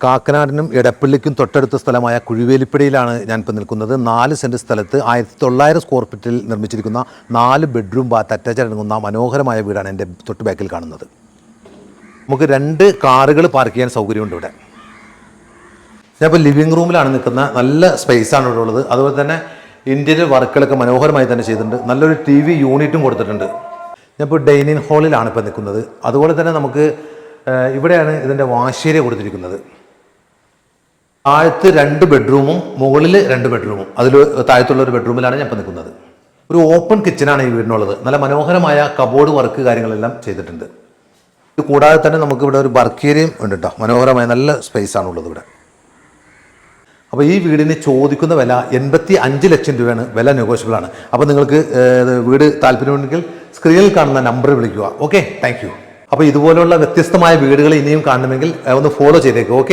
കാക്കനാടിനും എടപ്പള്ളിക്കും തൊട്ടടുത്ത സ്ഥലമായ കുഴിവേലിപ്പടിയിലാണ് ഞാനിപ്പോൾ നിൽക്കുന്നത്. 4 സെൻറ്റ് സ്ഥലത്ത് 1900 സ്ക്വയർ ഫീറ്റിൽ നിർമ്മിച്ചിരിക്കുന്ന 4 ബെഡ്റൂം ബാത്ത് അറ്റാച്ച് അടങ്ങുന്ന മനോഹരമായ വീടാണ് എൻ്റെ തൊട്ട് ബാക്കിൽ കാണുന്നത്. നമുക്ക് 2 കാറുകൾ പാർക്ക് ചെയ്യാൻ സൗകര്യമുണ്ട് ഇവിടെ. ഞാനിപ്പോൾ ലിവിങ് റൂമിലാണ് നിൽക്കുന്ന. നല്ല സ്പേസാണ് ഇവിടെ ഉള്ളത്. അതുപോലെ തന്നെ ഇൻറ്റീരിയർ വർക്കുകളൊക്കെ മനോഹരമായി തന്നെ ചെയ്തിട്ടുണ്ട്. നല്ലൊരു TV യൂണിറ്റും കൊടുത്തിട്ടുണ്ട്. ഞാനിപ്പോൾ ഡൈനിങ് ഹാളിലാണ് ഇപ്പോൾ നിൽക്കുന്നത്. അതുപോലെ തന്നെ നമുക്ക് ഇവിടെയാണ് ഇതിൻ്റെ വാഷ് ഏരിയ കൊടുത്തിരിക്കുന്നത്. താഴത്ത് 2 ബെഡ്റൂമും മുകളിൽ 2 ബെഡ്റൂമും. അതിൽ താഴത്തുള്ള ഒരു ബെഡ്റൂമിലാണ് ഞാൻ ഇപ്പോൾ നിൽക്കുന്നത്. ഒരു ഓപ്പൺ കിച്ചനാണ് ഈ വീടിനുള്ളത്. നല്ല മനോഹരമായ കബോർഡ് വർക്ക് കാര്യങ്ങളെല്ലാം ചെയ്തിട്ടുണ്ട്. ഇത് കൂടാതെ തന്നെ നമുക്ക് ഇവിടെ ഒരു വർക്ക് ഏരിയയും ഉണ്ട് കേട്ടോ. മനോഹരമായ നല്ല സ്പേസാണ് ഉള്ളത് ഇവിടെ. അപ്പോൾ ഈ വീടിന് ചോദിക്കുന്ന വില 85 ലക്ഷം രൂപയാണ്. വില നെഗോഷ്യബിളാണ്. അപ്പോൾ നിങ്ങൾക്ക് വീട് താല്പര്യമുണ്ടെങ്കിൽ സ്ക്രീനിൽ കാണുന്ന നമ്പർ വിളിക്കുക. Okay, thank you. അപ്പോൾ ഇതുപോലുള്ള വ്യത്യസ്തമായ വീടുകൾ ഇനിയും കാണണമെങ്കിൽ ഒന്ന് ഫോളോ ചെയ്തേക്കും. ഓക്കെ.